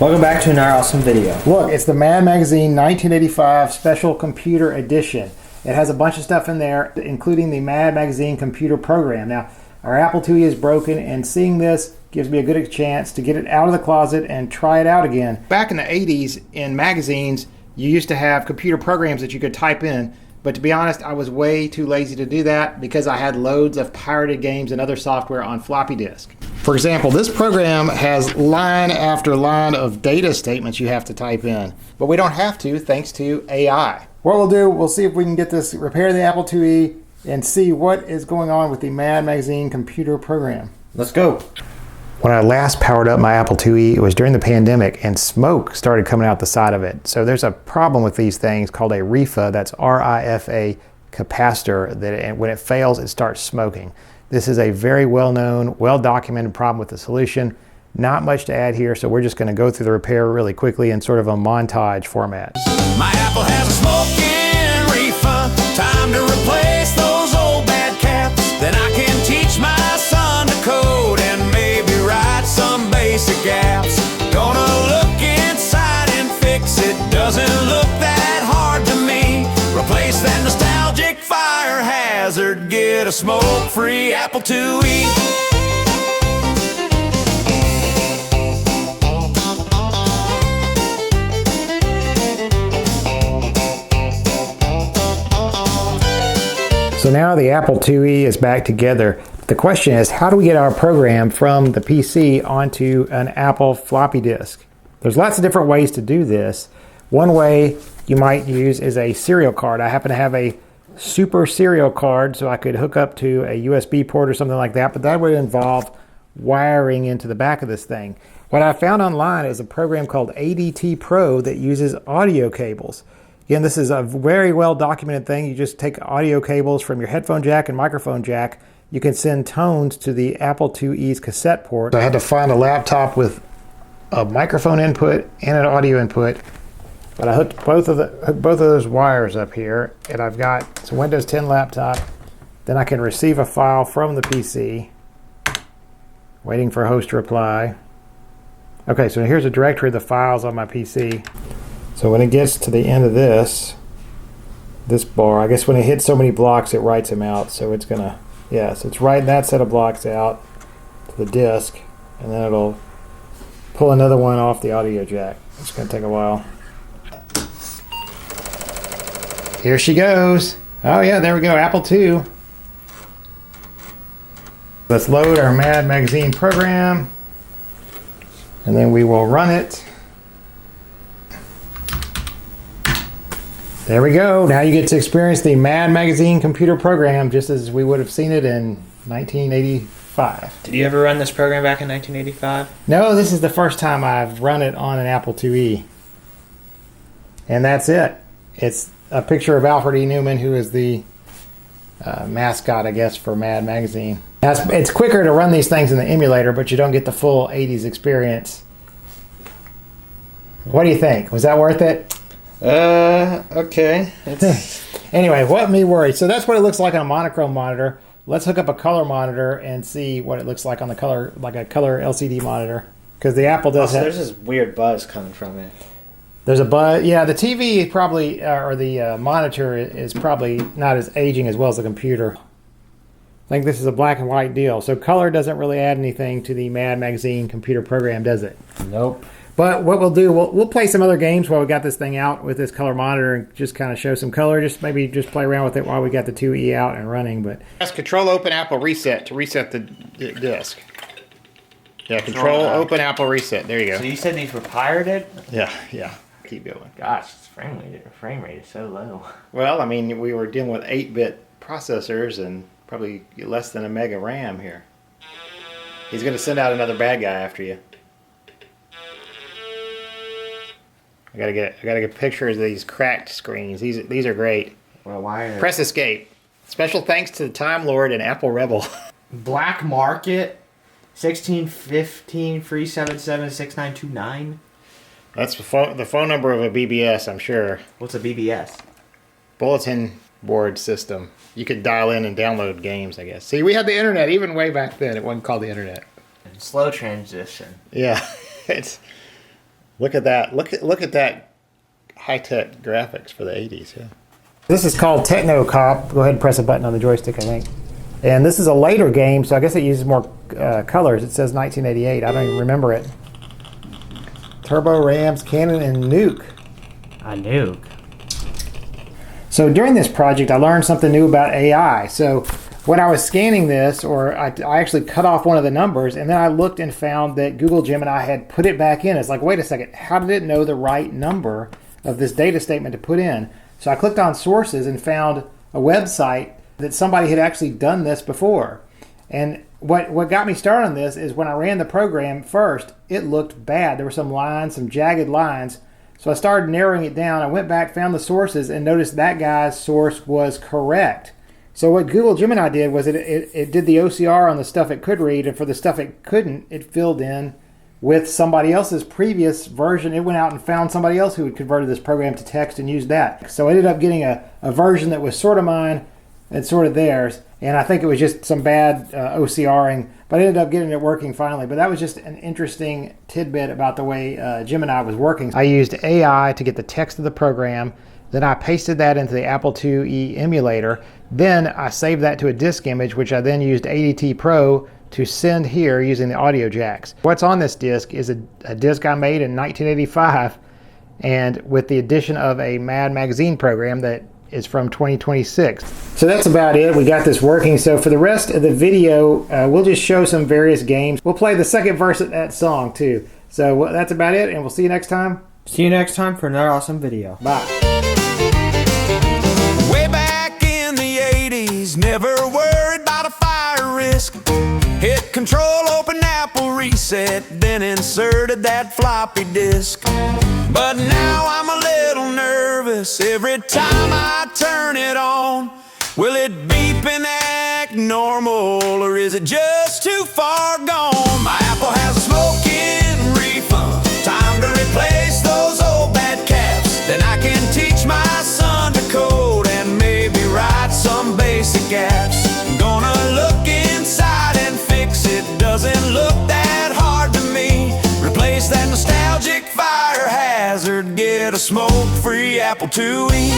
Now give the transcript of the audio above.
Welcome back to another awesome video. Look, it's the Mad Magazine 1985 Special Computer Edition. It has a bunch of stuff in there, including the Mad Magazine computer program. Now, our Apple IIe is broken, and seeing this gives me a good chance to get it out of the closet and try it out again. Back in the 80s, in magazines, you used to have computer programs that you could type in, but to be honest, I was way too lazy to do that because I had loads of pirated games and other software on floppy disk. For example, this program has line after line of data statements you have to type in, but we don't have to thanks to AI. What we'll do, we'll see if we can get this, repair the Apple IIe, and see what is going on with the Mad Magazine computer program. Let's go. When I last powered up my Apple IIe, it was during the pandemic, and smoke started coming out the side of it. So there's a problem with these things called a RIFA, that's R-I-F-A capacitor, that when it fails, it starts smoking. This is a very well-known, well-documented problem with the solution. Not much to add here, so we're just going to go through the repair really quickly in sort of a montage format. My Apple has a smokin' RIFA. Time to replace those old bad caps. Then I can teach my son to code and maybe write some basic apps. Gonna look inside and fix it. Doesn't look that hard to me. Replace that nostalgic fire hazard. Get a smoke-free Apple IIe. So now the Apple IIe is back together. The question is, how do we get our program from the PC onto an Apple floppy disk? There's lots of different ways to do this. One way you might use is a serial card. I happen to have a super serial card, so I could hook up to a USB port or something like that, but that would involve wiring into the back of this thing. What I found online is a program called ADT Pro that uses audio cables. Again, this is a very well documented thing. You just take audio cables from your headphone jack and microphone jack. You can send tones to the Apple IIe's cassette port. So I had to find a laptop with a microphone input and an audio input. But I hooked both of those wires up here, and I've got it's a Windows 10 laptop. Then I can receive a file from the PC. Waiting for host to reply. Okay, so here's a directory of the files on my PC. So when it gets to the end of this bar, I guess when it hits so many blocks, it writes them out. So it's gonna, yeah, so it's writing that set of blocks out to the disk, and then it'll pull another one off the audio jack. It's gonna take a while. Here she goes. Oh yeah, there we go, Apple II. Let's load our Mad Magazine program, and then we will run it. There we go. Now you get to experience the Mad Magazine computer program just as we would have seen it in 1985. Did you ever run this program back in 1985? No, this is the first time I've run it on an Apple IIe. And that's it. It's a picture of Alfred E. Newman, who is the mascot, I guess, for Mad Magazine. Now, it's quicker to run these things in the emulator, but you don't get the full 80s experience. What do you think? Was that worth it? Okay. Anyway, what me worry. So that's what it looks like on a monochrome monitor. Let's hook up a color monitor and see what it looks like on the color, like a color LCD monitor. Because the Apple does have... There's this weird buzz coming from it. There's a buzz. Yeah, the TV probably, or the monitor is probably not as aging as well as the computer. I think this is a black and white deal. So color doesn't really add anything to the Mad Magazine computer program, does it? Nope. But what we'll do, we'll play some other games while we got this thing out with this color monitor and just kind of show some color. Just maybe just play around with it while we got the IIe out and running. But press Control Open Apple Reset to reset the disk. Yeah, Control Open Apple Reset. There you go. So you said these were pirated? Yeah. Keep going. Gosh, frame rate is so low. Well, I mean, we were dealing with 8-bit processors and probably less than a mega RAM here. He's going to send out another bad guy after you. I gotta get pictures of these cracked screens. These are great. Well, why? Press Escape. Special thanks to the Time Lord and Apple Rebel. Black Market, 1615 377 6929. That's the phone number of a BBS, I'm sure. What's a BBS? Bulletin board system. You could dial in and download games, I guess. See, we had the internet even way back then. It wasn't called the internet. Slow transition. Yeah, it's Look at that. Look at that high-tech graphics for the 80s. Yeah. This is called Techno Cop. Go ahead and press a button on the joystick, I think. And this is a later game, so I guess it uses more colors. It says 1988. I don't even remember it. Turbo, Rams, Cannon, and Nuke. A nuke. So during this project, I learned something new about AI. So when I was scanning this, or I actually cut off one of the numbers, and then I looked and found that Google Gemini had put it back in. It's like, wait a second, how did it know the right number of this data statement to put in? So I clicked on sources and found a website that somebody had actually done this before. And what got me started on this is when I ran the program first, it looked bad. There were some lines, some jagged lines. So I started narrowing it down. I went back, found the sources, and noticed that guy's source was correct. So what Google Gemini did was it did the OCR on the stuff it could read, and for the stuff it couldn't, it filled in with somebody else's previous version. It went out and found somebody else who had converted this program to text and used that. So I ended up getting a version that was sort of mine and sort of theirs. And I think it was just some bad OCRing, but I ended up getting it working finally. But that was just an interesting tidbit about the way Gemini was working. I used AI to get the text of the program. Then I pasted that into the Apple IIe emulator. Then I saved that to a disk image, which I then used ADT Pro to send here using the audio jacks. What's on this disk is a disk I made in 1985, and with the addition of a Mad Magazine program that is from 2026. So that's about it. We got this working. So for the rest of the video, we'll just show some various games. We'll play the second verse of that song too. So that's about it, and we'll see you next time. See you next time for another awesome video. Bye. Way back in the 80s, never worried about a fire risk. Hit control, open Apple reset, then inserted that floppy disk. But now I'm a little nervous every time I turn it on. Will it beep and act normal, or is it just too far gone? My Apple has a smokin refund. Time to replace those old bad caps. Then I can teach my son to code and maybe write some basic apps. Gonna look inside and fix it. Doesn't look that hard to me. Replace that nostalgic fire hazard. Get a smoke-free Apple IIe.